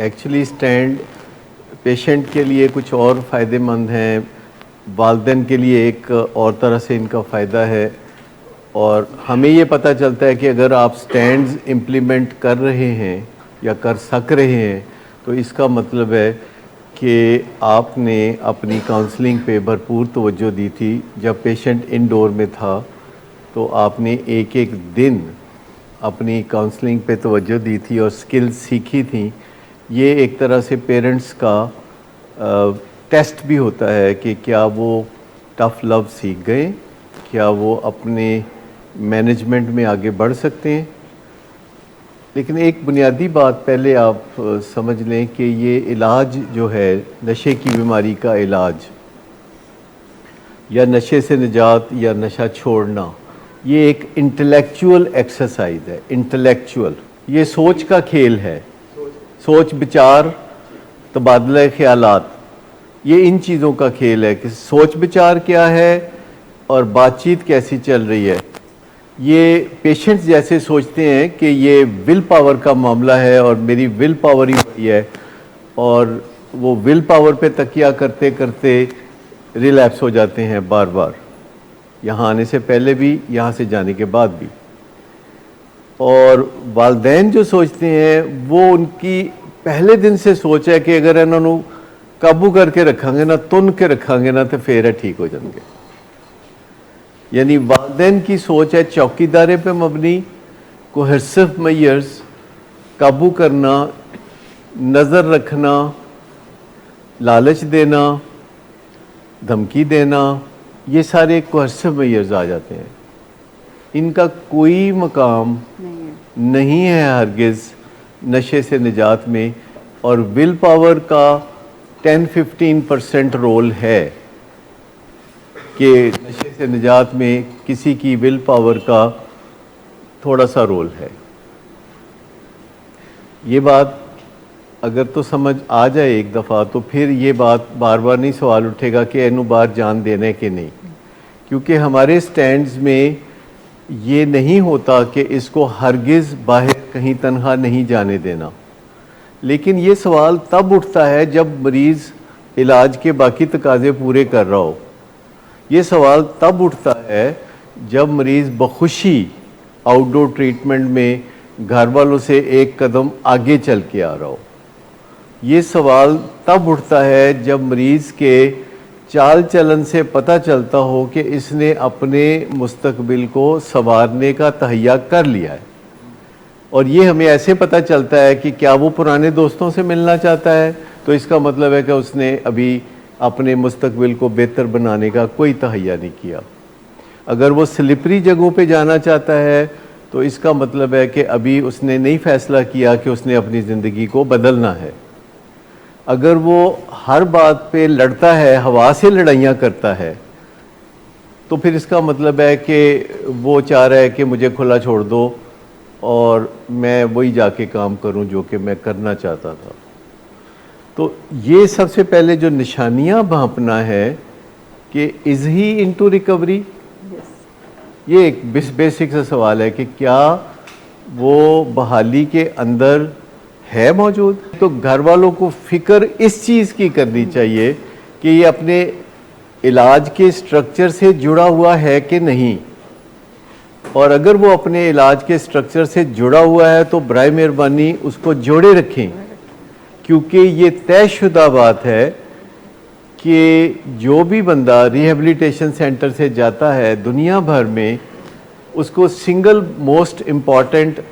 Actually stand patient के लिए कुछ और फ़ायदेमंद हैं, वालिदैन के लिए एक और तरह से इनका फ़ायदा है। और हमें ये पता चलता है कि अगर आप स्टैंड्स इम्प्लीमेंट कर रहे हैं या कर सक रहे हैं तो इसका मतलब है कि आपने अपनी काउंसलिंग पे भरपूर तवज्जो दी थी। जब पेशेंट इनडोर में था तो आपने एक एक दिन अपनी काउंसलिंग पे तवज्जो दी थी और स्किल्स सीखी थी। ये एक तरह से पेरेंट्स का टेस्ट भी होता है कि क्या वो टफ़ लव सीख गए, क्या वो अपने मैनेजमेंट में आगे बढ़ सकते हैं। लेकिन एक बुनियादी बात पहले आप समझ लें कि ये इलाज जो है, नशे की बीमारी का इलाज या नशे से निजात या नशा छोड़ना, ये एक इंटेलेक्चुअल एक्सरसाइज है। इंटेलेक्चुअल, ये सोच का खेल है। सोच, विचार, तबादला ख्यालात, ये इन चीज़ों का खेल है कि सोच विचार क्या है और बातचीत कैसी चल रही है। ये पेशेंट्स जैसे सोचते हैं कि ये विल पावर का मामला है और मेरी विल पावर ही वही है, और वो विल पावर पे तकिया करते करते रिलैप्स हो जाते हैं बार बार, यहाँ आने से पहले भी, यहाँ से जाने के बाद भी। और वालिदैन जो सोचते हैं वो उनकी पहले दिन से सोच है कि अगर इन्होंने काबू करके रखांगे ना, तुन के रखांगे ना, तो फिर ठीक हो जाएंगे। यानी वालिदैन की सोच है चौकीदारे पे मबनी, कोहेसिव मेजर्स, काबू करना, नज़र रखना, लालच देना, धमकी देना, ये सारे कोहेसिव मेजर्स आ जाते हैं। इनका कोई मकाम नहीं है हरगिज़ नशे से निजात में। और विल पावर का 10-15% रोल है कि नशे से निजात में किसी की विल पावर का थोड़ा सा रोल है। ये बात अगर तो समझ आ जाए एक दफ़ा तो फिर ये बात बार बार नहीं सवाल उठेगा कि इनू बार जान देने के नहीं, क्योंकि हमारे स्टैंड्स में ये नहीं होता कि इसको हरगिज़ बाहर कहीं तनहा नहीं जाने देना। लेकिन ये सवाल तब उठता है जब मरीज़ इलाज के बाकी तकाज़े पूरे कर रहा हो। ये सवाल तब उठता है जब मरीज़ बखुशी आउटडोर ट्रीटमेंट में घर वालों से एक कदम आगे चल के आ रहा हो। ये सवाल तब उठता है जब मरीज़ के चाल चलन से पता चलता हो कि इसने अपने मुस्तकबिल को संवारने का तहैया कर लिया है। और ये हमें ऐसे पता चलता है कि क्या वो पुराने दोस्तों से मिलना चाहता है, तो इसका मतलब है कि उसने अभी अपने मुस्तकबिल को बेहतर बनाने का कोई तहैया नहीं किया। अगर वो स्लिपरी जगहों पे जाना चाहता है तो इसका मतलब है कि अभी उसने नहीं फैसला किया कि उसने अपनी ज़िंदगी को बदलना है। अगर वो हर बात पे लड़ता है, हवा से लड़ाइयाँ करता है, तो फिर इसका मतलब है कि वो चाह रहा है कि मुझे खुला छोड़ दो और मैं वही जाके काम करूं जो कि मैं करना चाहता था। तो ये सबसे पहले जो निशानियां भांपना है कि इज़ ही इनटू रिकवरी, ये एक बेसिक सा सवाल है कि क्या वो बहाली के अंदर है मौजूद। तो घर वालों को फ़िक्र इस चीज़ की करनी चाहिए कि ये अपने इलाज के स्ट्रक्चर से जुड़ा हुआ है कि नहीं, और अगर वो अपने इलाज के स्ट्रक्चर से जुड़ा हुआ है तो बराए मेहरबानी उसको जोड़े रखें, क्योंकि ये तयशुदा बात है कि जो भी बंदा रिहेबिलिटेशन सेंटर से जाता है दुनिया भर में, उसको सिंगल मोस्ट इम्पॉर्टेंट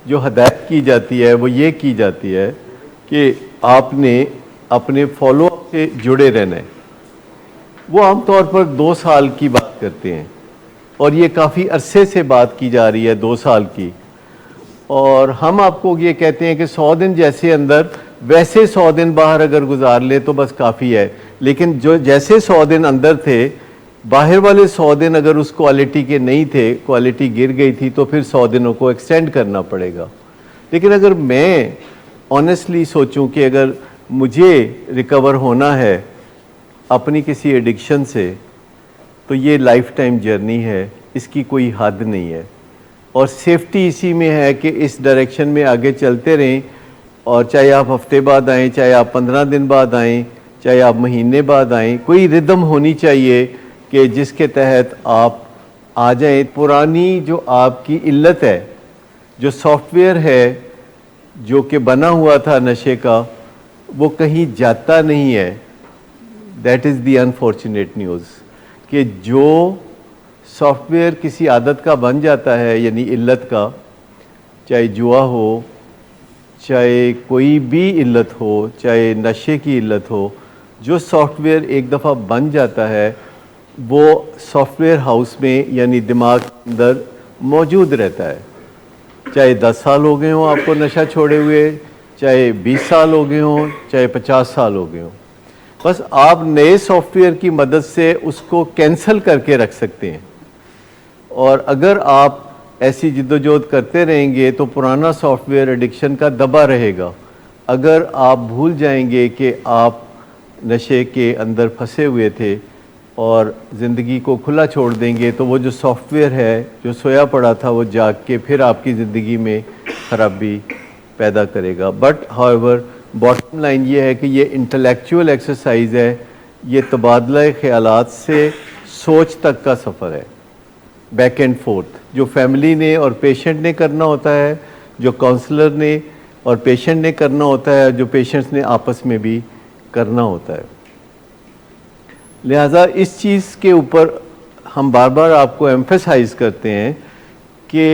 जो हदायत की जाती है वो ये की जाती है कि आपने अपने फॉलोअप से जुड़े रहना है। वो आमतौर पर 2 साल की बात करते हैं और ये काफ़ी अरसे से बात की जा रही है, 2 साल की। और हम आपको ये कहते हैं कि 100 दिन जैसे अंदर, वैसे 100 दिन बाहर अगर गुजार ले तो बस काफ़ी है। लेकिन जो जैसे 100 दिन अंदर थे, बाहर वाले 100 दिन अगर उस क्वालिटी के नहीं थे, क्वालिटी गिर गई थी, तो फिर 100 दिनों को एक्सटेंड करना पड़ेगा। लेकिन अगर मैं ऑनेस्टली सोचूं कि अगर मुझे रिकवर होना है अपनी किसी एडिक्शन से, तो ये लाइफ टाइम जर्नी है, इसकी कोई हद नहीं है। और सेफ्टी इसी में है कि इस डायरेक्शन में आगे चलते रहें और चाहे आप हफ्ते बाद आएँ, चाहे आप 15 दिन बाद आएँ, चाहे आप महीने बाद आएँ, कोई रिदम होनी चाहिए कि जिसके तहत आप आ जाएं। पुरानी जो आपकी इल्लत है, जो सॉफ्टवेयर है जो कि बना हुआ था नशे का, वो कहीं जाता नहीं है। That is the unfortunate news कि जो सॉफ्टवेयर किसी आदत का बन जाता है, यानी इल्लत का, चाहे जुआ हो, चाहे कोई भी इल्लत हो, चाहे नशे की इल्लत हो, जो सॉफ्टवेयर एक दफ़ा बन जाता है वो सॉफ्टवेयर हाउस में यानी दिमाग के अंदर मौजूद रहता है। चाहे 10 साल हो गए हों आपको नशा छोड़े हुए, चाहे 20 साल हो गए हों, चाहे 50 साल हो गए हों, बस आप नए सॉफ्टवेयर की मदद से उसको कैंसिल करके रख सकते हैं। और अगर आप ऐसी जिद्दोजहद करते रहेंगे तो पुराना सॉफ्टवेयर एडिक्शन का दबा रहेगा। अगर आप भूल जाएंगे कि आप नशे के अंदर फंसे हुए थे और ज़िंदगी को खुला छोड़ देंगे तो वो जो सॉफ्टवेयर है जो सोया पड़ा था वो जाग के फिर आपकी ज़िंदगी में खराबी पैदा करेगा। बट हाउएवर बॉटम लाइन ये है कि ये इंटेलेक्चुअल एक्सरसाइज है, ये तबादला ख़यालात से सोच तक का सफ़र है, बैक एंड फोर्थ, जो फैमिली ने और पेशेंट ने करना होता है, जो काउंसलर ने और पेशेंट ने करना होता है, जो पेशेंट्स ने आपस में भी करना होता है। लिहाजा इस चीज़ के ऊपर हम बार बार आपको एम्फेसाइज करते हैं कि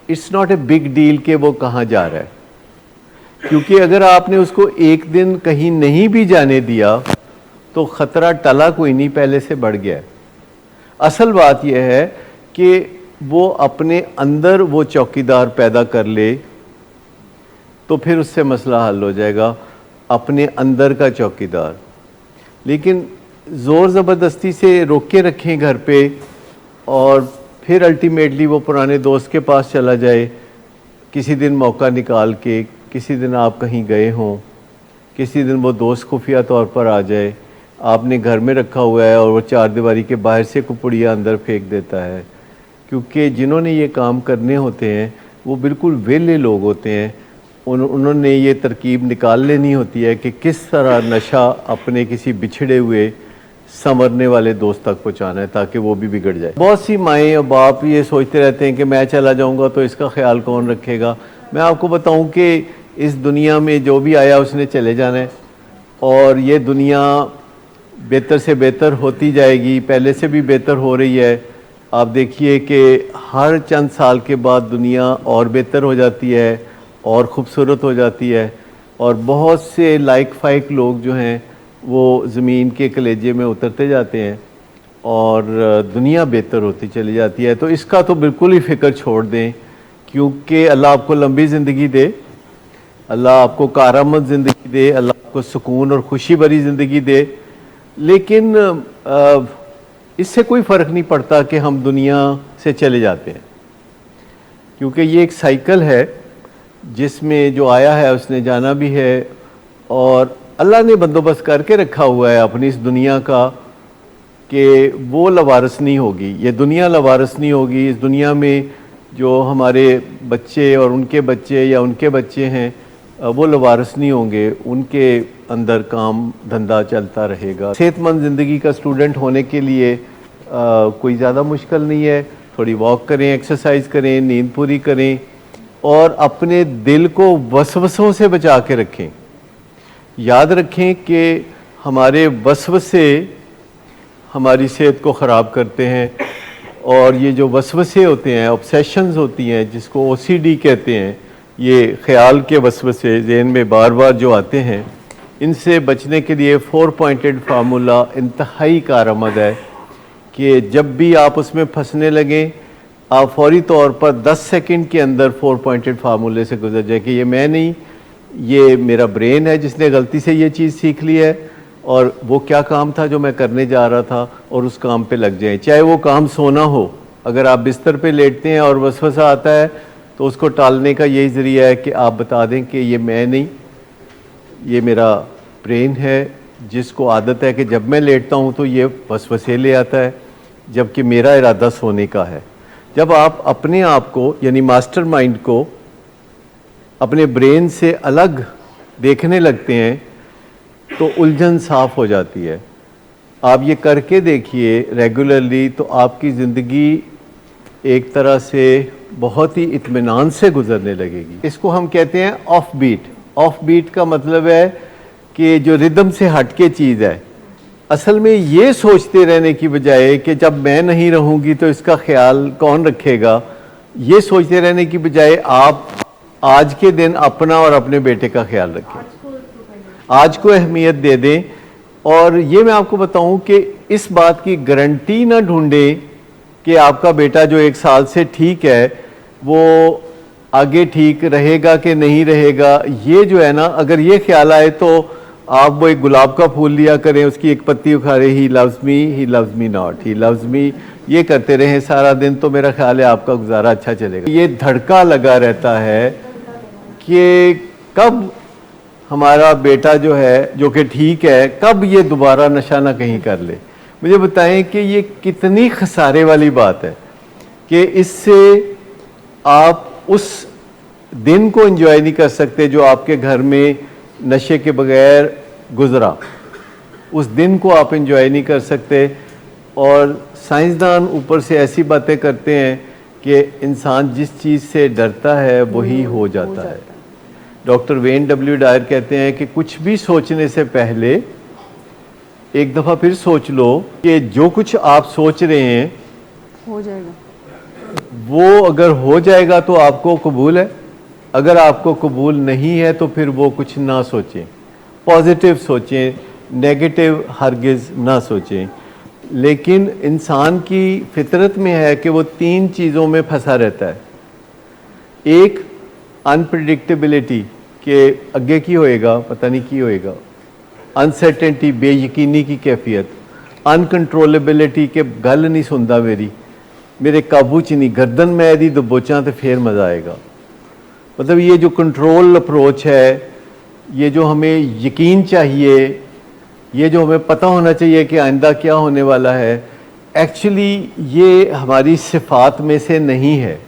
it's not a big deal कि वो कहाँ जा रहा है, क्योंकि अगर आपने उसको एक दिन कहीं नहीं भी जाने दिया तो ख़तरा टला कोई नहीं, पहले से बढ़ गया है। असल बात यह है कि वो अपने अंदर वो चौकीदार पैदा कर ले तो फिर उससे मसला हल हो जाएगा, अपने अंदर का चौकीदार। लेकिन ज़ोर ज़बरदस्ती से रोक के रखें घर पे और फिर अल्टीमेटली वो पुराने दोस्त के पास चला जाए, किसी दिन मौका निकाल के, किसी दिन आप कहीं गए हों, किसी दिन वो दोस्त खुफिया तौर पर आ जाए, आपने घर में रखा हुआ है और वो चार दीवारी के बाहर से कुपुड़िया अंदर फेंक देता है। क्योंकि जिन्होंने ये काम करने होते हैं वो बिल्कुल वेले लोग होते हैं, उन्होंने ये तरकीब निकाल लेनी होती है कि किस तरह नशा अपने किसी बिछड़े हुए संवरने वाले दोस्त तक पहुंचाना है ताकि वो भी बिगड़ जाए। बहुत सी माएँ और बाप ये सोचते रहते हैं कि मैं चला जाऊंगा तो इसका ख्याल कौन रखेगा। मैं आपको बताऊं कि इस दुनिया में जो भी आया उसने चले जाना है और ये दुनिया बेहतर से बेहतर होती जाएगी, पहले से भी बेहतर हो रही है। आप देखिए कि हर चंद साल के बाद दुनिया और बेहतर हो जाती है और ख़ूबसूरत हो जाती है और बहुत से लाइक फाइक लोग जो हैं वो ज़मीन के कलेजे में उतरते जाते हैं और दुनिया बेहतर होती चली जाती है। तो इसका तो बिल्कुल ही फ़िक्र छोड़ दें, क्योंकि अल्लाह आपको लंबी ज़िंदगी दे, अल्लाह आपको कारआमद ज़िंदगी दे, अल्लाह आपको सुकून और खुशी भरी ज़िंदगी दे। लेकिन इससे कोई फ़र्क नहीं पड़ता कि हम दुनिया से चले जाते हैं, क्योंकि ये एक साइकिल है जिसमें जो आया है उसने जाना भी है और अल्लाह ने बंदोबस्त करके रखा हुआ है अपनी इस दुनिया का कि वो लवारस नहीं होगी, ये दुनिया लवारस नहीं होगी। इस दुनिया में जो हमारे बच्चे और उनके बच्चे या उनके बच्चे हैं वो लवारस नहीं होंगे, उनके अंदर काम धंधा चलता रहेगा। सेहतमंद ज़िंदगी का स्टूडेंट होने के लिए कोई ज़्यादा मुश्किल नहीं है। थोड़ी वॉक करें, एक्सरसाइज करें, नींद पूरी करें और अपने दिल को वसवसों से बचा के रखें। याद रखें कि हमारे वसवसे हमारी सेहत को ख़राब करते हैं और ये जो वसवसे होते हैं, ऑब्सेशंस होती हैं जिसको OCD कहते हैं, ये ख्याल के वसवसे ज़हन में बार बार जो आते हैं, इनसे बचने के लिए 4 पॉइंटेड फार्मूला इंतहाई कारआमद है कि जब भी आप उसमें फंसने लगें आप फौरी तौर पर 10 सेकंड के अंदर 4 पॉइंटेड फार्मूले से गुजर जाए कि ये मैं नहीं, ये मेरा ब्रेन है जिसने गलती से ये चीज़ सीख ली है और वो क्या काम था जो मैं करने जा रहा था, और उस काम पे लग जाएं। चाहे वो काम सोना हो, अगर आप बिस्तर पे लेटते हैं और वसवसा आता है तो उसको टालने का यही ज़रिया है कि आप बता दें कि ये मैं नहीं, ये मेरा ब्रेन है जिसको आदत है कि जब मैं लेटता हूँ तो ये वसवसे ले आता है, जबकि मेरा इरादा सोने का है। जब आप अपने आप को यानी मास्टरमाइंड को अपने ब्रेन से अलग देखने लगते हैं तो उलझन साफ हो जाती है। आप ये करके देखिए रेगुलरली, तो आपकी ज़िंदगी एक तरह से बहुत ही इत्मीनान से गुजरने लगेगी। इसको हम कहते हैं ऑफ बीट। ऑफ बीट का मतलब है कि जो रिदम से हटके चीज़ है। असल में ये सोचते रहने की बजाय कि जब मैं नहीं रहूँगी तो इसका ख्याल कौन रखेगा, ये सोचते रहने की बजाय आप आज के दिन अपना और अपने बेटे का ख्याल रखें, आज को अहमियत दे दें। और ये मैं आपको बताऊं कि इस बात की गारंटी ना ढूंढें कि आपका बेटा जो 1 साल से ठीक है वो आगे ठीक रहेगा कि नहीं रहेगा। ये जो है ना, अगर ये ख्याल आए तो आप वो एक गुलाब का फूल लिया करें, उसकी एक पत्ती उखाड़े, he loves me not, he loves me, ये करते रहें सारा दिन, तो मेरा ख्याल है आपका गुजारा अच्छा चलेगा। ये धड़का लगा रहता है कि कब हमारा बेटा जो है, जो कि ठीक है, कब ये दोबारा नशा ना कहीं कर ले। मुझे बताएं कि ये कितनी खसारे वाली बात है कि इससे आप उस दिन को एंजॉय नहीं कर सकते जो आपके घर में नशे के बगैर गुजरा। उस दिन को आप एंजॉय नहीं कर सकते। और साइंसदान ऊपर से ऐसी बातें करते हैं कि इंसान जिस चीज़ से डरता है वही हो जाता है। डॉक्टर वेन डब्ल्यू डायर कहते हैं कि कुछ भी सोचने से पहले एक दफ़ा फिर सोच लो कि जो कुछ आप सोच रहे हैं हो जाएगा, वो अगर हो जाएगा तो आपको कबूल है, अगर आपको कबूल नहीं है तो फिर वो कुछ ना सोचें, पॉजिटिव सोचें, नेगेटिव हरगिज़ ना सोचें। लेकिन इंसान की फितरत में है कि वो 3 चीज़ों में फंसा रहता है। एक, अनप्रिडिक्टेबिलिटी के आगे की होएगा, पता नहीं की होएगा। अनसर्टेनिटी, बेयकीनी की कैफियत। अनकंट्रोलेबिलिटी के गल नहीं सुनता मेरे काबू च नहीं, गर्दन में यदि दबोचा तो फिर मज़ा आएगा। मतलब ये जो कंट्रोल अप्रोच है, ये जो हमें यकीन चाहिए, ये जो हमें पता होना चाहिए कि आइंदा क्या होने वाला है, एक्चुअली ये हमारी सिफ़ात में से नहीं है।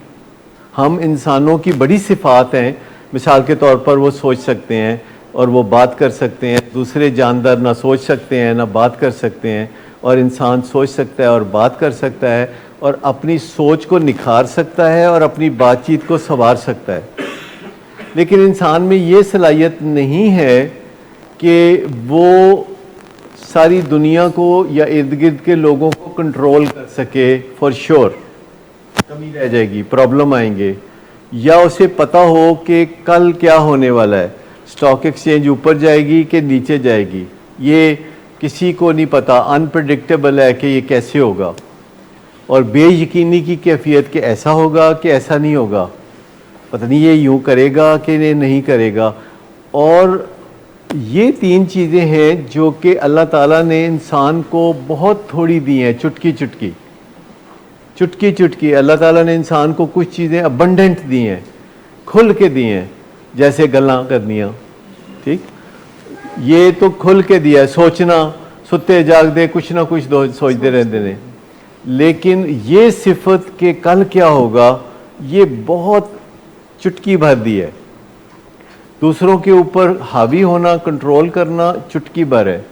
हम इंसानों की बड़ी सिफ़ात हैं। मिसाल के तौर पर वो सोच सकते हैं और वो बात कर सकते हैं। दूसरे जानदार ना सोच सकते हैं ना बात कर सकते हैं, और इंसान सोच सकता है और बात कर सकता है और अपनी सोच को निखार सकता है और अपनी बातचीत को संवार सकता है। लेकिन इंसान में ये सलाहियत नहीं है कि वो सारी दुनिया को या इर्द गिर्द के लोगों को कंट्रोल कर सके। फॉर श्योर कमी रह जाएगी, प्रॉब्लम आएंगे। या उसे पता हो कि कल क्या होने वाला है, स्टॉक एक्सचेंज ऊपर जाएगी कि नीचे जाएगी, ये किसी को नहीं पता। अनप्रेडिक्टेबल है कि ये कैसे होगा, और बेयकीनी की कैफियत कि ऐसा होगा कि ऐसा नहीं होगा, पता नहीं ये यूँ करेगा कि ये नहीं करेगा। और ये 3 चीज़ें हैं जो कि अल्लाह ताला ने इंसान को बहुत थोड़ी दी हैं, चुटकी चुटकी चुटकी चुटकी। अल्लाह ताला ने इंसान को कुछ चीज़ें अबंडेंट दी हैं, खुल के दी हैं, जैसे गल्लां करनियाँ, ठीक, ये तो खुल के दिया है। सोचना, सुते जागदे कुछ ना कुछ सोचते रहते हैं। लेकिन ये सिफत के कल क्या होगा, ये बहुत चुटकी भर दी है। दूसरों के ऊपर हावी होना, कंट्रोल करना चुटकी भर है।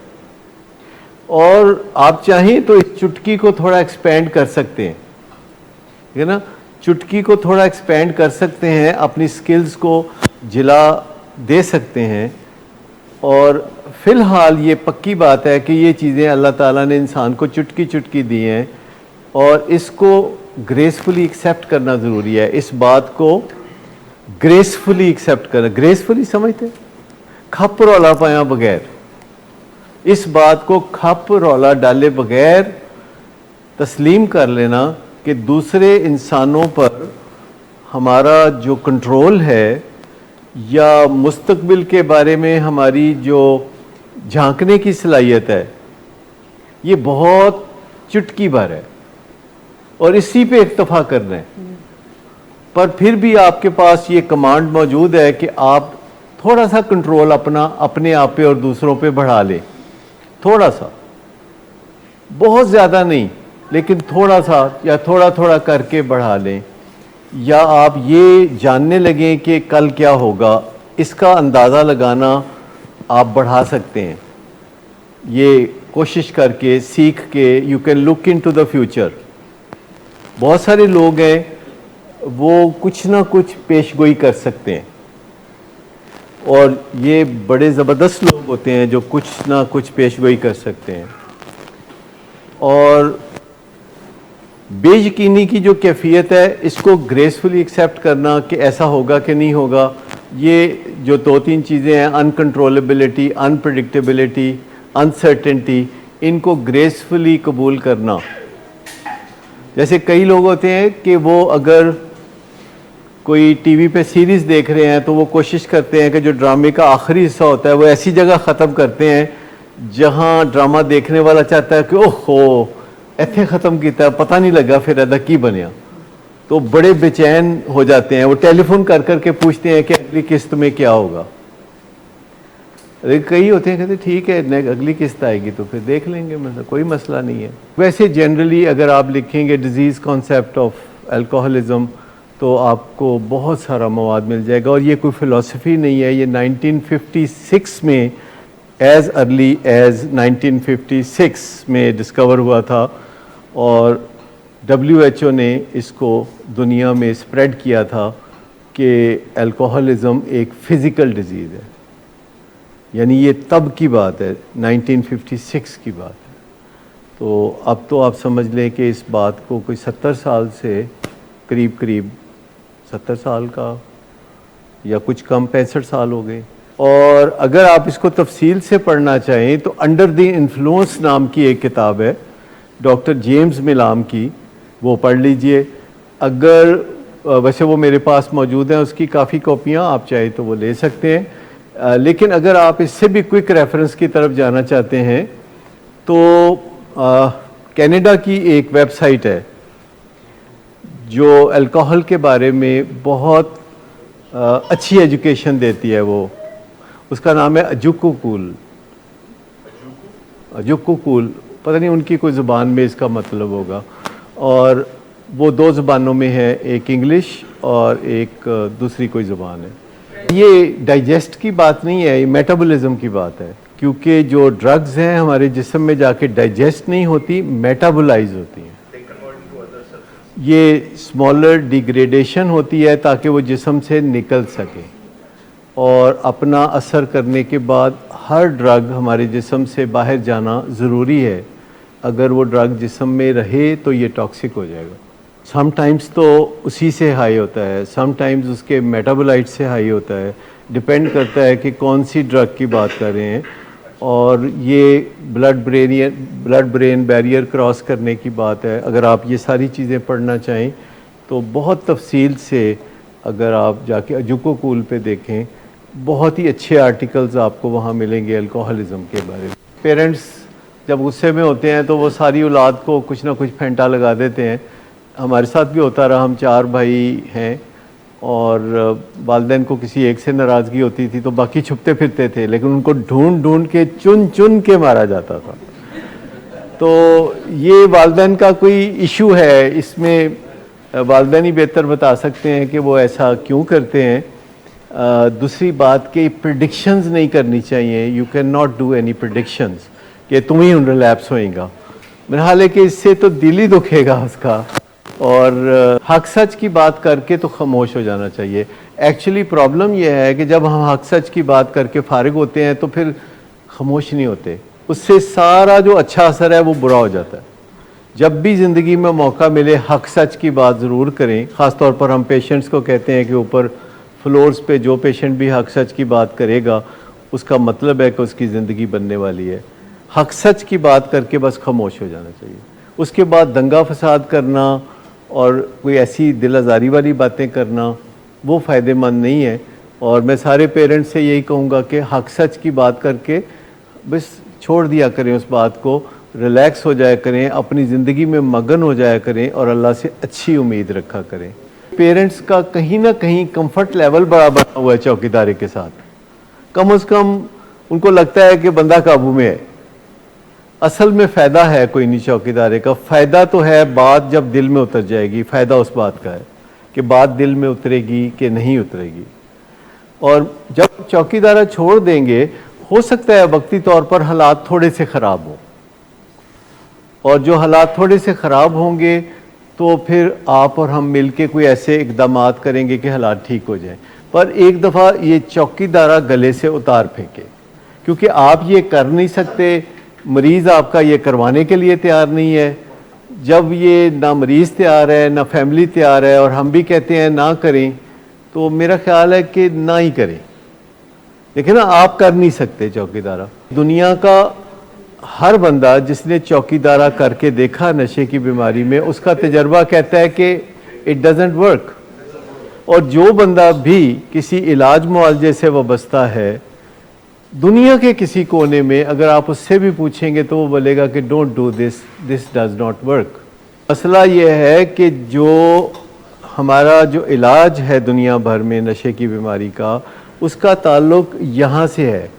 और आप चाहें तो इस चुटकी को थोड़ा एक्सपेंड कर सकते हैं, ठीक है ना। चुटकी को थोड़ा एक्सपेंड कर सकते हैं, अपनी स्किल्स को जिला दे सकते हैं। और फ़िलहाल ये पक्की बात है कि ये चीज़ें अल्लाह ताला ने इंसान को चुटकी चुटकी दी हैं, और इसको ग्रेसफुली एक्सेप्ट करना ज़रूरी है। इस बात को ग्रेसफुली एक्सेप्ट करना, ग्रेसफुली समझते, खप रौला पाया बगैर, इस बात को खप रौला डाले बगैर तस्लीम कर लेना कि दूसरे इंसानों पर हमारा जो कंट्रोल है, या मुस्तकबिल के बारे में हमारी जो झांकने की सलाहियत है, ये बहुत चुटकी भर है, और इसी पे इक्तफा करना है। पर फिर भी आपके पास ये कमांड मौजूद है कि आप थोड़ा सा कंट्रोल अपना अपने आप पे और दूसरों पे बढ़ा लें, थोड़ा सा, बहुत ज़्यादा नहीं, लेकिन थोड़ा सा या थोड़ा थोड़ा करके बढ़ा लें। या आप ये जानने लगें कि कल क्या होगा, इसका अंदाज़ा लगाना आप बढ़ा सकते हैं, ये कोशिश करके, सीख के। You can look into the future. बहुत सारे लोग हैं वो कुछ ना कुछ पेशगोई कर सकते हैं, और ये बड़े ज़बरदस्त लोग होते हैं जो कुछ ना कुछ पेशगोई कर सकते हैं। और बेयकीनी की जो कैफियत है, इसको ग्रेसफुली एक्सेप्ट करना कि ऐसा होगा कि नहीं होगा, ये जो 2-3 चीज़ें हैं, अनकंट्रोलेबिलिटी, अनप्रडिक्टेबिलिटी, अनसर्टेनिटी, इनको ग्रेसफुली कबूल करना। जैसे कई लोग होते हैं कि वो अगर कोई टीवी पे सीरीज़ देख रहे हैं तो वो कोशिश करते हैं कि जो ड्रामे का आखिरी हिस्सा होता है वो ऐसी जगह ख़त्म करते हैं जहां ड्रामा देखने वाला चाहता है कि ओहो इत्थे ख़त्म किया, पता नहीं लगा फिर अदा की बनया। तो बड़े बेचैन हो जाते हैं, वो टेलीफोन कर करके पूछते हैं कि अगली किस्त में क्या होगा। अरे कई होते हैं कहते ठीक है अगली किस्त आएगी तो फिर देख लेंगे, मतलब कोई मसला नहीं है। वैसे जनरली अगर आप लिखेंगे डिजीज़ कॉन्सेप्ट ऑफ अल्कोहलिज्म तो आपको बहुत सारा मवाद मिल जाएगा। और ये कोई फ़िलासफ़ी नहीं है, ये 1956 में एज़ अर्ली एज़ 1956 में डिस्कवर हुआ था, और WHO ने इसको दुनिया में स्प्रेड किया था कि अल्कोहलिज्म एक फ़िज़िकल डिज़ीज़ है। यानी ये तब की बात है, 1956 की बात है। तो अब तो आप समझ लें कि इस बात को कोई 70 साल से करीब 70 साल का या कुछ कम 65 साल हो गए। और अगर आप इसको तफसील से पढ़ना चाहें तो अंडर द इन्फ्लुएंस नाम की एक किताब है डॉक्टर जेम्स मिलाम की, वो पढ़ लीजिए। अगर वैसे वो मेरे पास मौजूद है, उसकी काफ़ी कॉपियाँ, आप चाहे तो वो ले सकते हैं। लेकिन अगर आप इससे भी क्विक रेफरेंस की तरफ जाना चाहते हैं तो कनाडा की एक वेबसाइट है जो अल्कोहल के बारे में बहुत अच्छी एजुकेशन देती है। वो उसका नाम है अजुको कूल। पता नहीं उनकी कोई ज़ुबान में इसका मतलब होगा, और वो 2 ज़ुबानों में है, एक इंग्लिश और एक दूसरी कोई ज़ुबान है। ये डाइजेस्ट की बात नहीं है, ये मेटाबॉलिज्म की बात है, क्योंकि जो ड्रग्स हैं हमारे जिस्म में जाके डाइजेस्ट नहीं होती, मेटाबोलाइज होती हैं। ये स्मॉलर डिग्रेडेशन होती है ताकि वो जिस्म से निकल सके, और अपना असर करने के बाद हर ड्रग हमारे जिस्म से बाहर जाना ज़रूरी है। अगर वो ड्रग जिस्म में रहे तो ये टॉक्सिक हो जाएगा। समटाइम्स तो उसी से हाई होता है, समटाइम्स उसके मेटाबोलाइट से हाई होता है, डिपेंड करता है कि कौन सी ड्रग की बात कर रहे हैं। और ये ब्लड ब्रेन बैरियर क्रॉस करने की बात है। अगर आप ये सारी चीज़ें पढ़ना चाहें तो बहुत तफसील से अगर आप जाके अजुको कूल पे देखें, बहुत ही अच्छे आर्टिकल्स आपको वहाँ मिलेंगे अल्कोहलिज्म के बारे में। पेरेंट्स जब गुस्से में होते हैं तो वो सारी औलाद को कुछ ना कुछ फेंटा लगा देते हैं। हमारे साथ भी होता रहा, हम 4 भाई हैं और वालिदैन को किसी एक से नाराज़गी होती थी तो बाकी छुपते फिरते थे, लेकिन उनको ढूंढ ढूंढ के चुन के मारा जाता था। तो ये वालिदैन का कोई इशू है, इसमें वालिदैन ही बेहतर बता सकते हैं कि वो ऐसा क्यों करते हैं। दूसरी बात कि प्रिडिक्शंस नहीं करनी चाहिए। You can not do any predictions कि तुम ही रिलैप्स होएगा। मेरा हाल है कि इससे तो दिल ही दुखेगा उसका, और हक सच की बात करके तो खामोश हो जाना चाहिए। एक्चुअली प्रॉब्लम यह है कि जब हम हक सच की बात करके फारिग होते हैं तो फिर खामोश नहीं होते, उससे सारा जो अच्छा असर है वो बुरा हो जाता है। जब भी ज़िंदगी में मौका मिले हक सच की बात ज़रूर करें। ख़ास तौर पर हम पेशेंट्स को कहते हैं कि ऊपर फ्लोर्स पे जो पेशेंट भी हक सच की बात करेगा उसका मतलब है कि उसकी ज़िंदगी बनने वाली है। हक सच की बात करके बस खामोश हो जाना चाहिए। उसके बाद दंगा फसाद करना और कोई ऐसी दिल आज़ारी वाली बातें करना वो फ़ायदेमंद नहीं है। और मैं सारे पेरेंट्स से यही कहूँगा कि हक सच की बात करके बस छोड़ दिया करें उस बात को, रिलैक्स हो जाया करें, अपनी ज़िंदगी में मगन हो जाया करें और अल्लाह से अच्छी उम्मीद रखा करें। पेरेंट्स का कहीं ना कहीं कंफर्ट लेवल बड़ा बना हुआ है चौकीदारी के साथ। कम से कम उनको लगता है कि बंदा काबू में है। असल में फ़ायदा है कोई नहीं चौकीदारी का। फ़ायदा तो है बात जब दिल में उतर जाएगी, फ़ायदा उस बात का है कि बात दिल में उतरेगी कि नहीं उतरेगी। और जब चौकीदारा छोड़ देंगे, हो सकता है वक्ती तौर पर हालात थोड़े से ख़राब हों, और जो हालात थोड़े से ख़राब होंगे तो फिर आप और हम मिलके कोई ऐसे इकदामात करेंगे कि हालात ठीक हो जाएं। पर एक दफ़ा ये चौकीदारा गले से उतार फेंके, क्योंकि आप ये कर नहीं सकते, मरीज़ आपका ये करवाने के लिए तैयार नहीं है। जब ये ना मरीज़ तैयार है ना फैमिली तैयार है और हम भी कहते हैं ना करें, तो मेरा ख्याल है कि ना ही करें। लेकिन ना, आप कर नहीं सकते चौकीदारा। दुनिया का हर बंदा जिसने चौकीदारा करके देखा नशे की बीमारी में, उसका तजर्बा कहता है कि इट डजंट वर्क। और जो बंदा भी किसी इलाज मुआलजे से वाबस्ता है दुनिया के किसी कोने में, अगर आप उससे भी पूछेंगे तो वो बोलेगा कि don't do this, this does not work. मसला ये है कि जो हमारा जो इलाज है दुनिया भर में नशे की बीमारी का, उसका ताल्लुक यहाँ से है।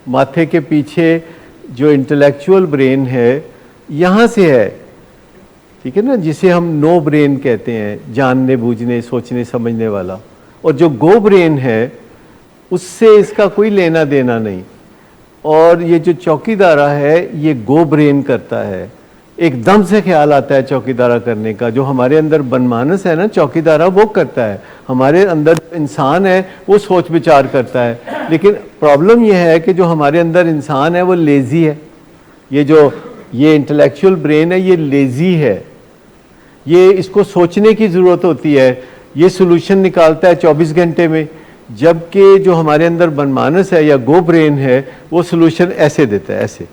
माथे के पीछे जो इंटेलेक्चुअल ब्रेन है यहाँ से है, ठीक है ना, जिसे हम नो ब्रेन कहते हैं, जानने बूझने सोचने समझने वाला। और जो गो ब्रेन है उससे इसका कोई लेना देना नहीं। और ये जो चौकीदारा है ये गो ब्रेन करता है, एकदम से ख्याल आता है चौकीदारा करने का। जो हमारे अंदर बनमानस है ना, चौकीदारा वो करता है। हमारे अंदर इंसान है वो सोच विचार करता है। लेकिन प्रॉब्लम ये है कि जो हमारे अंदर इंसान है वो लेज़ी है। ये इंटेलेक्चुअल ब्रेन है, ये लेज़ी है। ये इसको सोचने की ज़रूरत होती है, ये सोल्यूशन निकालता है 24 घंटे में। जबकि जो हमारे अंदर बनमानस है या गो ब्रेन है वो सोल्यूशन ऐसे देता है, ऐसे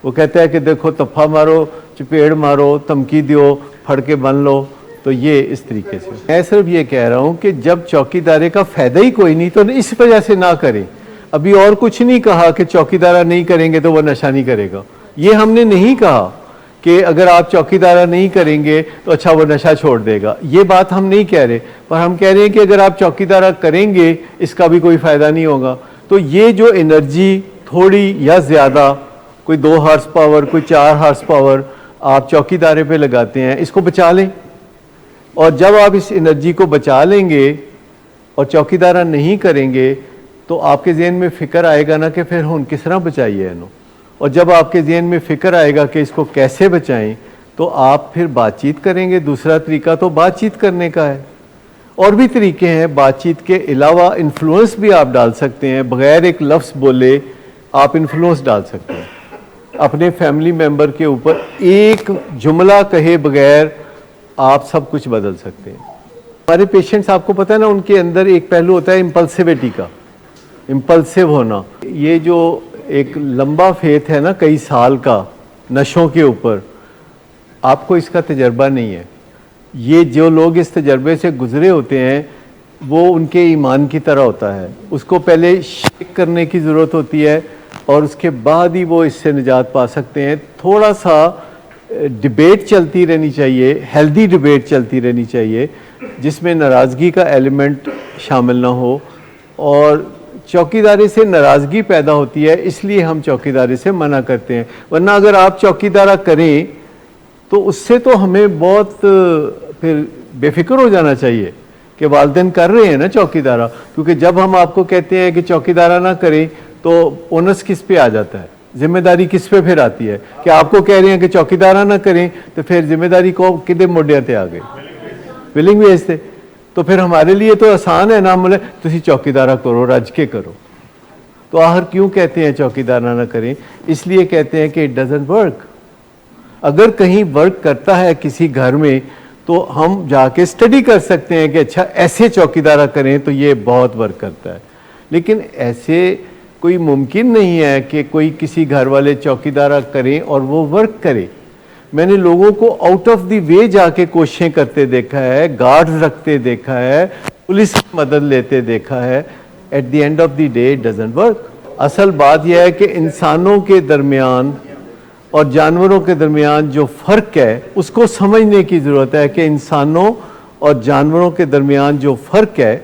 वो कहता है कि देखो तफ़ा मारो, चपेड़ मारो, धमकी दो, फड़ के बन लो। तो ये इस तरीके से। मैं सिर्फ ये कह रहा हूँ कि जब चौकीदारे का फ़ायदा ही कोई नहीं तो इस वजह से ना करें। अभी और कुछ नहीं कहा कि चौकीदारा नहीं करेंगे तो वह नशा नहीं करेगा। ये हमने नहीं कहा कि अगर आप चौकीदारा नहीं करेंगे तो अच्छा वो नशा छोड़ देगा, ये बात हम नहीं कह रहे। पर हम कह रहे हैं कि अगर आप चौकीदारा करेंगे इसका भी कोई फ़ायदा नहीं होगा। तो ये जो एनर्जी थोड़ी या ज़्यादा, कोई 2 हॉर्स पावर, कोई 4 हॉर्स पावर आप चौकीदारे पे लगाते हैं, इसको बचा लें। और जब आप इस एनर्जी को बचा लेंगे और चौकीदारा नहीं करेंगे तो आपके ज़हन में फ़िक्र आएगा ना कि फिर हम किस तरह बचाइए इन्हों। और जब आपके ज़हन में फ़िक्र आएगा कि इसको कैसे बचाएं, तो आप फिर बातचीत करेंगे। दूसरा तरीका तो बातचीत करने का है। और भी तरीके हैं बातचीत के अलावा। इन्फ्लुएंस भी आप डाल सकते हैं, बग़ैर एक लफ्ज़ बोले आप इन्फ्लुएंस डाल सकते हैं अपने फैमिली मेम्बर के ऊपर। एक जुमला कहे बग़ैर आप सब कुछ बदल सकते हैं। हमारे पेशेंट्स, आपको पता है ना, उनके अंदर एक पहलू होता है इम्पल्सिविटी का, इम्पल्सिव होना। ये जो एक लंबा फेथ है ना कई साल का नशों के ऊपर, आपको इसका तजर्बा नहीं है। ये जो लोग इस तजर्बे से गुजरे होते हैं वो उनके ईमान की तरह होता है। उसको पहले शेक करने की ज़रूरत होती है और उसके बाद ही वो इससे निजात पा सकते हैं। थोड़ा सा डिबेट चलती रहनी चाहिए, हेल्दी डिबेट चलती रहनी चाहिए, जिसमें नाराज़गी का एलिमेंट शामिल ना हो। और चौकीदारी से नाराज़गी पैदा होती है, इसलिए हम चौकीदारी से मना करते हैं। वरना अगर आप चौकीदारा करें तो उससे तो हमें बहुत फिर बेफिक्र हो जाना चाहिए कि वालिदैन कर रहे हैं ना चौकीदारा। क्योंकि जब हम आपको कहते हैं कि चौकीदारा ना करें तो ओनस किस पे आ जाता है, जिम्मेदारी किस पे फिर आती है कि आपको कह रहे हैं कि चौकीदारा ना करें, तो फिर जिम्मेदारी को किदे मोडिया ते आ गए, विलिंग वेज थे। तो फिर हमारे लिए तो आसान है ना, बोले तुसी चौकीदारा करो, रज के करो। तो आखिर क्यों कहते हैं चौकीदारा ना करें? इसलिए कहते हैं कि इट डजंट वर्क। अगर कहीं वर्क करता है किसी घर में तो हम जाके स्टडी कर सकते हैं कि अच्छा ऐसे चौकीदारा करें तो ये बहुत वर्क करता है। लेकिन ऐसे कोई मुमकिन नहीं है कि कोई किसी घर वाले चौकीदारा करें और वो वर्क करे। मैंने लोगों को आउट ऑफ द वे जाके कोशिशें करते देखा है, गार्ड्स रखते देखा है, पुलिस की मदद लेते देखा है। At the end of the day it doesn't work. असल बात यह है कि इंसानों के दरमियान और जानवरों के दरमियान जो फ़र्क है उसको समझने की ज़रूरत है कि इंसानों और जानवरों के दरमियान जो फ़र्क है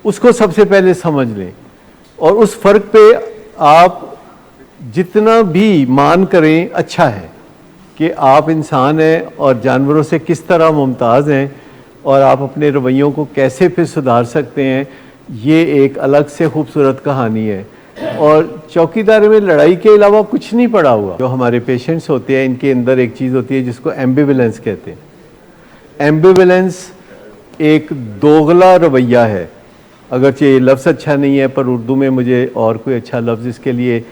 उसको सबसे पहले समझ लें। और उस फ़र्क पे आप जितना भी मान करें अच्छा है कि आप इंसान हैं और जानवरों से किस तरह मुमताज़ हैं और आप अपने रवैयों को कैसे फिर सुधार सकते हैं ये एक अलग से खूबसूरत कहानी है। और चौकीदार में लड़ाई के अलावा कुछ नहीं पड़ा हुआ। जो हमारे पेशेंट्स होते हैं इनके अंदर एक चीज़ होती है जिसको एम्बिवलेंस कहते हैं। एम्बिवलेंस एक दोगला रवैया है। अगरचे ये लफ्ज़ अच्छा नहीं है पर उर्दू में मुझे और कोई अच्छा लफ्ज़ इसके लिए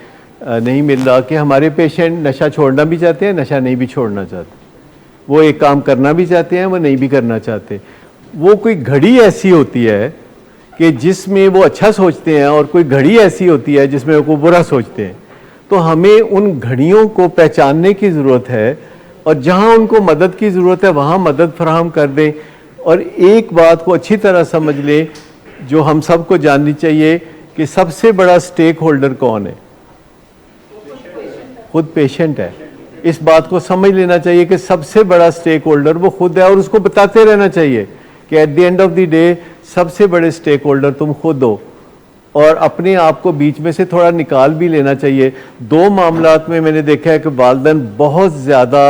नहीं मिल रहा कि हमारे पेशेंट नशा छोड़ना भी चाहते हैं, नशा नहीं भी छोड़ना चाहते। वो एक काम करना भी चाहते हैं, वो नहीं भी करना चाहते। वो कोई घड़ी ऐसी होती है कि जिसमें वो अच्छा सोचते हैं और कोई घड़ी ऐसी होती है जिसमें वो बुरा सोचते हैं। तो हमें उन घड़ियों को पहचानने की ज़रूरत है और जहाँ उनको मदद की ज़रूरत है वहाँ मदद फराहम कर दें। और एक बात को अच्छी तरह समझ लें जो हम सबको जाननी चाहिए कि सबसे बड़ा स्टेक होल्डर कौन है? खुद पेशेंट है। इस बात को समझ लेना चाहिए कि सबसे बड़ा स्टेक होल्डर वो खुद है और उसको बताते रहना चाहिए कि at the end of the day सबसे बड़े स्टेक होल्डर तुम खुद हो। और अपने आप को बीच में से थोड़ा निकाल भी लेना चाहिए। दो मामलात में मैंने देखा है कि वालिदैन बहुत ज़्यादा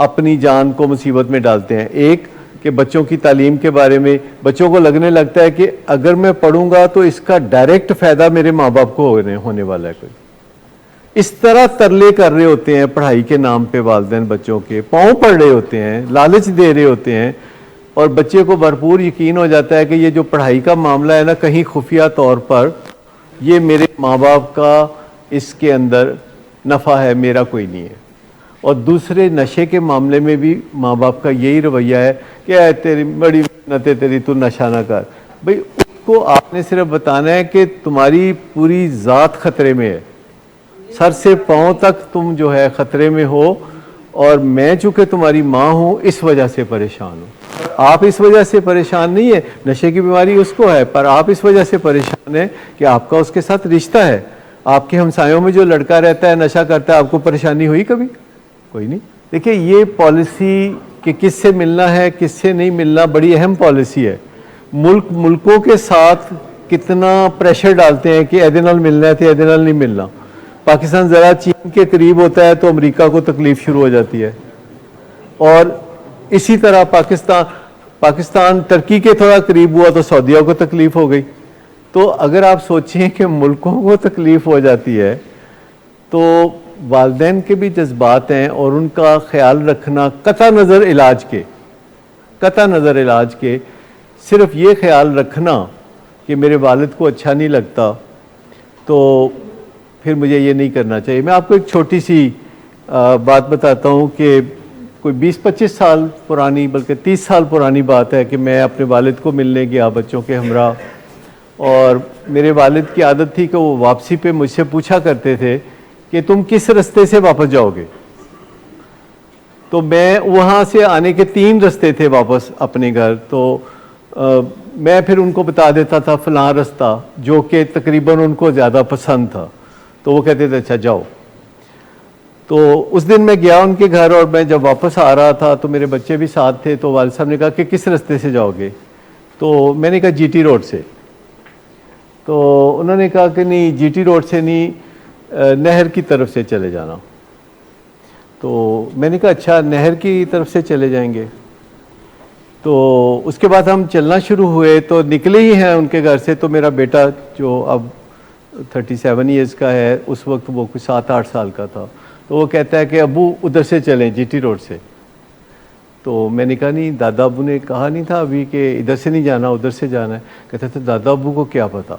अपनी जान को मुसीबत में डालते हैं। एक कि बच्चों की तालीम के बारे में बच्चों को लगने लगता है कि अगर मैं पढ़ूंगा तो इसका डायरेक्ट फ़ायदा मेरे माँ बाप को होने वाला है। कोई इस तरह तरले कर रहे होते हैं पढ़ाई के नाम पे, वालिदैन बच्चों के पाँव पड़ रहे होते हैं, लालच दे रहे होते हैं और बच्चे को भरपूर यकीन हो जाता है कि ये जो पढ़ाई का मामला है ना, कहीं खुफिया तौर पर ये मेरे माँ बाप का इसके अंदर नफ़ा है, मेरा कोई नहीं है। और दूसरे नशे के मामले में भी माँ बाप का यही रवैया है कि तेरी बड़ी मेहनत है तेरी, तू नशा ना कर। भाई उसको आपने सिर्फ बताना है कि तुम्हारी पूरी ज़ात खतरे में है, सर से पाँव तक तुम जो है ख़तरे में हो और मैं चूँकि तुम्हारी माँ हूँ इस वजह से परेशान हूँ। आप इस वजह से परेशान नहीं है, नशे की बीमारी उसको है, पर आप इस वजह से परेशान हैं कि आपका उसके साथ रिश्ता है। आपके हमसायों में जो लड़का रहता है नशा करता है, आपको परेशानी हुई कभी? कोई नहीं। देखिए ये पॉलिसी कि किससे मिलना है किससे नहीं मिलना बड़ी अहम पॉलिसी है। मुल्कों के साथ कितना प्रेशर डालते हैं कि एदे नाल मिलना है तो एदे नाल नहीं मिलना। पाकिस्तान ज़रा चीन के करीब होता है तो अमेरिका को तकलीफ़ शुरू हो जाती है और इसी तरह पाकिस्तान टर्की के थोड़ा करीब हुआ तो सऊदीया को तकलीफ़ हो गई। तो अगर आप सोचें कि मुल्कों को तकलीफ़ हो जाती है तो वालिदैन के भी जज्बात हैं और उनका ख्याल रखना कता नज़र इलाज के सिर्फ ये ख्याल रखना कि मेरे वालिद को अच्छा नहीं लगता तो फिर मुझे ये नहीं करना चाहिए। मैं आपको एक छोटी सी बात बताता हूँ कि कोई 20-25 साल पुरानी बल्कि 30 साल पुरानी बात है कि मैं अपने वालिद को मिलने गया बच्चों के हमरा, और मेरे वालिद की आदत थी कि वो वापसी पे मुझसे पूछा करते थे कि तुम किस रास्ते से वापस जाओगे। तो मैं वहाँ से आने के 3 रास्ते थे वापस अपने घर, तो मैं फिर उनको बता देता था फ़लाँ रास्ता जो कि तकरीबन उनको ज़्यादा पसंद था, तो वो कहते थे अच्छा जाओ। तो उस दिन मैं गया उनके घर और मैं जब वापस आ रहा था तो मेरे बच्चे भी साथ थे। तो वालिद साहब ने कहा कि किस रास्ते से जाओगे? तो मैंने कहा जीटी रोड से। तो उन्होंने कहा कि नहीं जीटी रोड से नहीं, नहर की तरफ से चले जाना। तो मैंने कहा अच्छा नहर की तरफ से चले जाएंगे। तो उसके बाद हम चलना शुरू हुए तो निकले ही हैं उनके घर से। तो मेरा बेटा जो अब 37 ईयर्स का है, उस वक्त वो कुछ 7-8 साल का था, तो वो कहता है कि अबू उधर से चलें जीटी रोड से। तो मैंने कहा नहीं, दादा अबू ने कहा नहीं था अभी कि इधर से नहीं जाना उधर से जाना है। कहते थे दादा अबू को क्या पता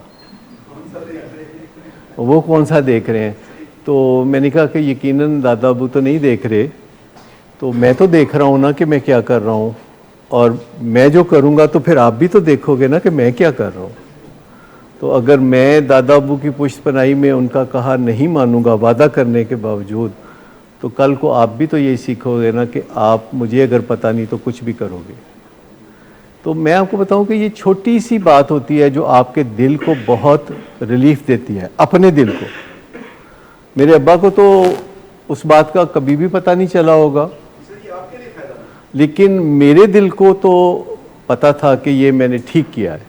वो कौन सा देख रहे हैं। तो मैंने कहा कि यकीनन दादा अबू तो नहीं देख रहे, तो मैं तो देख रहा हूँ ना कि मैं क्या कर रहा हूँ, और मैं जो करूँगा तो फिर आप भी तो देखोगे ना कि मैं क्या कर रहा हूँ। तो अगर मैं दादा अबू की पुश्तपनाही में उनका कहा नहीं मानूंगा वादा करने के बावजूद, तो कल को आप भी तो यही सीखोगे ना कि आप मुझे अगर पता नहीं तो कुछ भी करोगे। तो मैं आपको बताऊं कि ये छोटी सी बात होती है जो आपके दिल को बहुत रिलीफ देती है, अपने दिल को। मेरे अब्बा को तो उस बात का कभी भी पता नहीं चला होगा, लेकिन मेरे दिल को तो पता था कि ये मैंने ठीक किया है।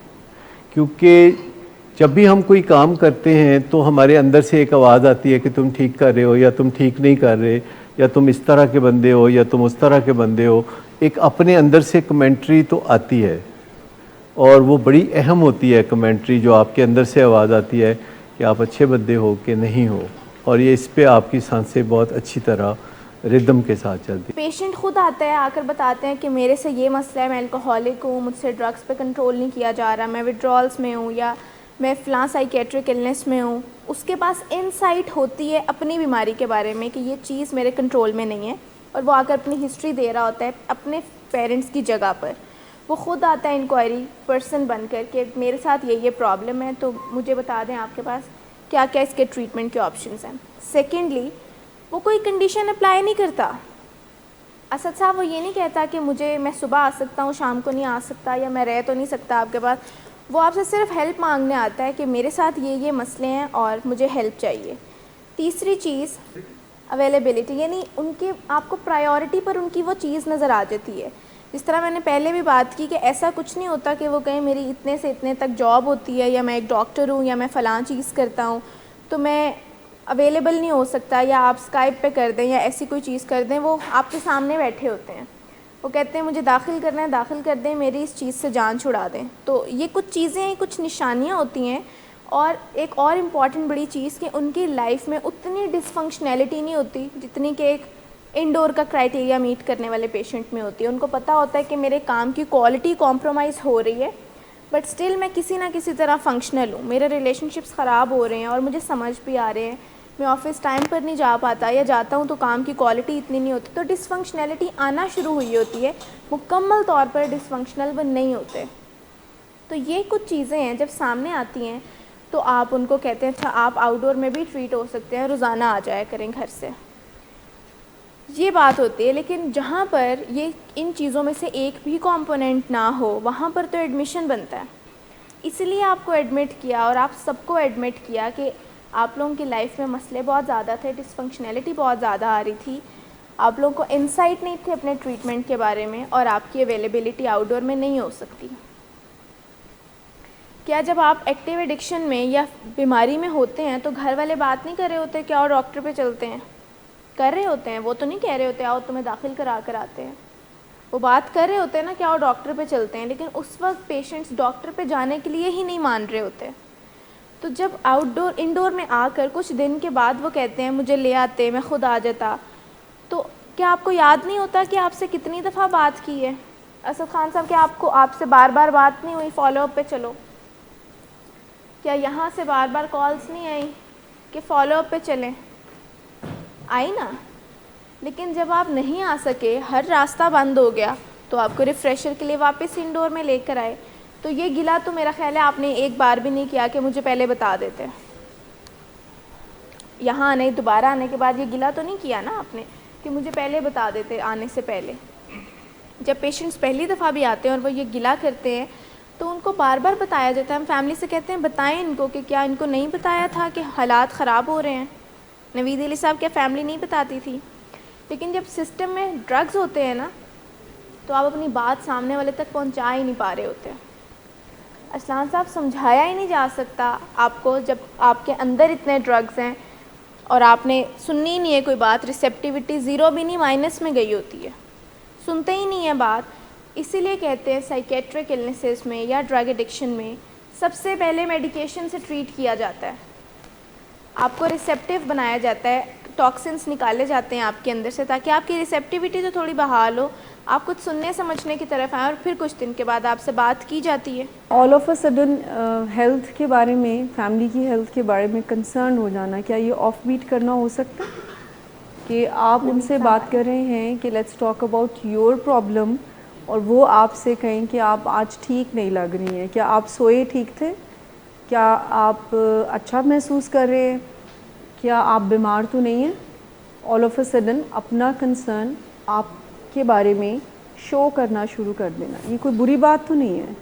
क्योंकि जब भी हम कोई काम करते हैं तो हमारे अंदर से एक आवाज़ आती है कि तुम ठीक कर रहे हो या तुम ठीक नहीं कर रहे, या तुम इस तरह के बंदे हो या तुम उस तरह के बंदे हो। एक अपने अंदर से कमेंट्री तो आती है। और वो बड़ी अहम होती है कमेंट्री, जो आपके अंदर से आवाज़ आती है कि आप अच्छे बंदे हो कि नहीं हो, और ये इस पे आपकी सांसें बहुत अच्छी तरह रिदम के साथ चलती है। पेशेंट खुद आता है, आकर बताते हैं कि मेरे से ये मसला है, मैं अल्कोहलिक हूँ, मुझसे ड्रग्स पे कंट्रोल नहीं किया जा रहा, मैं विड्रॉल्स में हूँ या मैं फ़लाँ साइकेट्रिक इलनेस में हूँ। उसके पास इनसाइट होती है अपनी बीमारी के बारे में कि ये चीज़ मेरे कंट्रोल में नहीं है, और वो आकर अपनी हिस्ट्री दे रहा होता है अपने पेरेंट्स की जगह पर। वो ख़ुद आता है इंक्वायरी पर्सन बनकर कि मेरे साथ ये प्रॉब्लम है, तो मुझे बता दें आपके पास क्या क्या इसके ट्रीटमेंट के ऑप्शंस हैं। सेकेंडली, वो कोई कंडीशन अप्लाई नहीं करता। असद साहब वो ये नहीं कहता कि मैं सुबह आ सकता हूँ, शाम को नहीं आ सकता, या मैं रह तो नहीं सकता आपके पास। वो आपसे सिर्फ हेल्प मांगने आता है कि मेरे साथ ये मसले हैं और मुझे हेल्प चाहिए। तीसरी चीज़ अवेलेबिलिटी, यानी उनके आपको प्रायोरिटी पर उनकी वो चीज़ नज़र आ जाती है। जिस तरह मैंने पहले भी बात की कि ऐसा कुछ नहीं होता कि वो कहें मेरी इतने से इतने तक जॉब होती है, या मैं एक डॉक्टर हूँ, या मैं फ़लाँ चीज़ करता हूँ तो मैं अवेलेबल नहीं हो सकता, या आप स्काइप पे कर दें या ऐसी कोई चीज़ कर दें। वो आपके सामने बैठे होते हैं, वो कहते हैं मुझे दाखिल करना है, दाखिल कर दें, मेरी इस चीज़ से जान छुड़ा दें। तो ये कुछ चीज़ें, कुछ निशानियाँ होती हैं। और एक और इम्पॉर्टेंट बड़ी चीज़ कि उनकी लाइफ में उतनी डिसफंक्शनैलिटी नहीं होती जितनी कि एक इंडोर का क्राइटेरिया मीट करने वाले पेशेंट में होती है। उनको पता होता है कि मेरे काम की क्वालिटी कॉम्प्रोमाइज़ हो रही है, बट स्टिल मैं किसी ना किसी तरह फंक्शनल हूँ, मेरे रिलेशनशिप्स ख़राब हो रहे हैं और मुझे समझ भी आ रहे हैं, मैं ऑफिस टाइम पर नहीं जा पाता, या जाता हूँ तो काम की क्वालिटी इतनी नहीं होती। तो डिसफंक्शनैलिटी आना शुरू हुई होती है, मुकम्मल तौर पर डिसफंक्शनल वो नहीं होते। तो ये कुछ चीज़ें हैं, जब सामने आती हैं तो आप उनको कहते हैं अच्छा आप आउटडोर में भी ट्रीट हो सकते हैं, रोज़ाना आ जाया करें घर से, ये बात होती है। लेकिन जहाँ पर ये इन चीज़ों में से एक भी कंपोनेंट ना हो, वहाँ पर तो एडमिशन बनता है। इसलिए आपको एडमिट किया और आप सबको एडमिट किया कि आप लोगों की लाइफ में मसले बहुत ज़्यादा थे, डिसफंक्शनैलिटी बहुत ज़्यादा आ रही थी, आप लोगों को इंसाइट नहीं थे अपने ट्रीटमेंट के बारे में, और आपकी अवेलेबिलिटी आउटडोर में नहीं हो सकती। क्या जब आप एक्टिव एडिक्शन में या बीमारी में होते हैं तो घर वाले बात नहीं कर रहे होते कि आओ डॉक्टर पे चलते हैं? कर रहे होते हैं, वो तो नहीं कह रहे होते आओ तुम्हें दाखिल करा कर आते हैं। वो बात कर रहे होते हैं ना कि आओ डॉक्टर पे चलते हैं, लेकिन उस वक्त पेशेंट्स डॉक्टर पे जाने के लिए ही नहीं मान रहे होते। तो जब आउटडोर इंडोर में आकर कुछ दिन के बाद वो कहते हैं मुझे ले आते, मैं खुद आ जाता, तो क्या आपको याद नहीं होता कि आपसे कितनी दफ़ा बात की है? असद खान साहब, क्या आपसे बार बार बात नहीं हुई फॉलोअप पे चलो? क्या यहाँ से बार बार कॉल्स नहीं आई कि फॉलोअप पे चलें? आई ना। लेकिन जब आप नहीं आ सके, हर रास्ता बंद हो गया, तो आपको रिफ़्रेशर के लिए वापस इंडोर में लेकर आए। तो ये गिला तो मेरा ख्याल है आपने एक बार भी नहीं किया कि मुझे पहले बता देते। यहाँ आने दोबारा आने के बाद ये गिला तो नहीं किया ना आपने कि मुझे पहले बता देते आने से पहले। जब पेशेंट्स पहली दफ़ा भी आते हैं और वो ये गिला करते हैं तो उनको बार बार बताया जाता है। हम फैमिली से कहते हैं बताएं इनको कि क्या इनको नहीं बताया था कि हालात ख़राब हो रहे हैं। नवीद अली साहब क्या फैमिली नहीं बताती थी? लेकिन जब सिस्टम में ड्रग्स होते हैं ना, तो आप अपनी बात सामने वाले तक पहुंचा ही नहीं पा रहे होते। असलान साहब, समझाया ही नहीं जा सकता आपको जब आपके अंदर इतने ड्रग्स हैं और आपने सुननी ही नहीं है कोई बात। रिसेप्टिविटी ज़ीरो भी नहीं, माइनस में गई होती है, सुनते ही नहीं है बात। इसीलिए कहते हैं साइकेट्रिक इलनेसेस में या ड्रग एडिक्शन में सबसे पहले मेडिकेशन से ट्रीट किया जाता है। आपको रिसेप्टिव बनाया जाता है, टॉक्सिन्स निकाले जाते हैं आपके अंदर से, ताकि आपकी रिसेप्टिविटी तो थोड़ी बहाल हो, आप कुछ सुनने समझने की तरफ आएँ, और फिर कुछ दिन के बाद आपसे बात की जाती है। All of a sudden health के बारे में, फैमिली की हेल्थ के बारे में कंसर्न हो जाना, क्या ये ऑफ बीट करना हो सकता है कि आप उनसे बात कर रहे हैं कि let's talk about your problem, और वो आपसे कहें कि आप आज ठीक नहीं लग रही हैं, क्या आप सोए ठीक थे, क्या आप अच्छा महसूस कर रहे हैं, क्या आप बीमार तो नहीं हैं? ऑल ऑफ अ सडन अपना कंसर्न आपके बारे में शो करना शुरू कर देना, ये कोई बुरी बात तो नहीं है।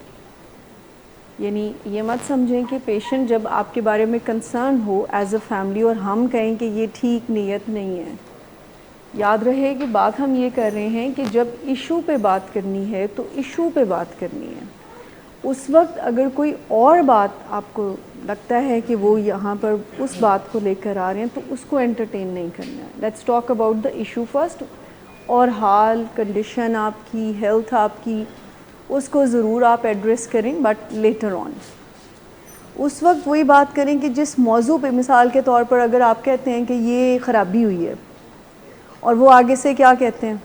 यानी ये मत समझें कि पेशेंट जब आपके बारे में कंसर्न हो एज अ फैमिली और हम कहें कि ये ठीक नीयत नहीं है। याद रहे कि बात हम ये कर रहे हैं कि जब इशू पे बात करनी है तो इशू पे बात करनी है। उस वक्त अगर कोई और बात आपको लगता है कि वो यहाँ पर उस बात को लेकर आ रहे हैं तो उसको एंटरटेन नहीं करना है। Let's talk about the issue first, और हाल, कंडीशन आपकी, हेल्थ आपकी, उसको ज़रूर आप एड्रेस करें, बट लेटर ऑन। उस वक्त वही बात करें कि जिस मौजू पे, मिसाल के तौर पर अगर आप कहते हैं कि ये ख़राबी हुई है और वो आगे से क्या कहते हैं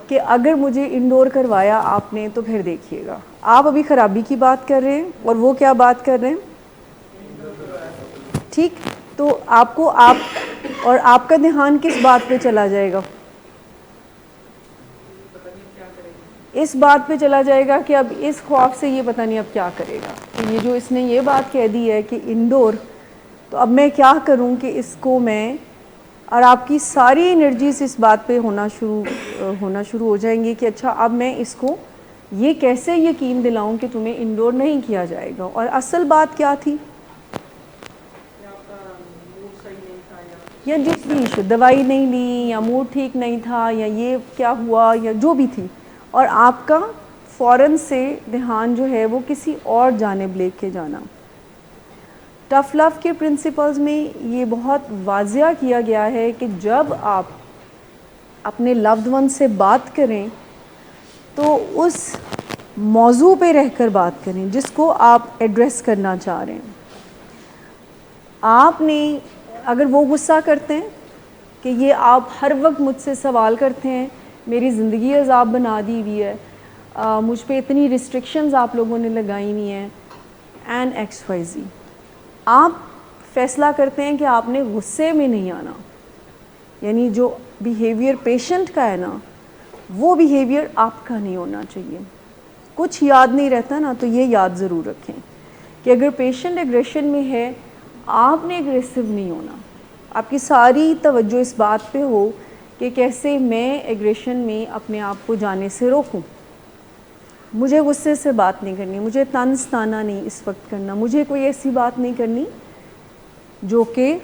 कि अगर मुझे इंडोर करवाया आपने तो फिर देखिएगा, आप अभी ख़राबी की बात कर रहे हैं और वो क्या बात कर रहे हैं, ठीक। तो आपको आप और आपका ध्यान किस बात पे चला जाएगा, इस बात पे चला जाएगा कि अब इस ख्वाफ से ये पता नहीं अब क्या करेगा। तो ये जो इसने ये बात कह दी है कि इंडोर, तो अब मैं क्या करूं कि इसको मैं, और आपकी सारी एनर्जीज इस बात पे होना शुरू हो जाएंगी कि अच्छा अब मैं इसको ये कैसे यकीन दिलाऊं कि तुम्हें इंडोर नहीं किया जाएगा। और असल बात क्या थी, या जिस भी इशू, दवाई नहीं ली या मूड ठीक नहीं था या ये क्या हुआ या जो भी थी, और आपका फ़ौरन से ध्यान जो है वो किसी और जानिब लेके जाना। टफ़ लव के प्रिंसिपल्स में ये बहुत वाज़िया किया गया है कि जब आप अपने लव्ड वन से बात करें तो उस मौजू पे रहकर बात करें जिसको आप एड्रेस करना चाह रहे हैं। आपने, अगर वो गुस्सा करते हैं कि ये आप हर वक्त मुझसे सवाल करते हैं, मेरी ज़िंदगी अज़ाब बना दी हुई है, मुझ पे इतनी रिस्ट्रिक्शंस आप लोगों ने लगाई हुई हैं एंड XYZ, आप फ़ैसला करते हैं कि आपने गुस्से में नहीं आना, यानी जो बिहेवियर पेशेंट का है ना वो बिहेवियर आपका नहीं होना चाहिए। कुछ याद नहीं रहता ना, तो ये याद ज़रूर रखें कि अगर पेशेंट एग्रेशन में है, आपने एग्रेसिव नहीं होना। आपकी सारी तवज्जो इस बात पे हो कि कैसे मैं एग्रेशन में अपने आप को जाने से रोकूं। मुझे गुस्से से बात नहीं करनी, मुझे तंज ताना नहीं इस वक्त करना, मुझे कोई ऐसी बात नहीं करनी जो कि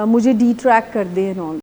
मुझे डिट्रैक्ट कर दे रॉन्ग।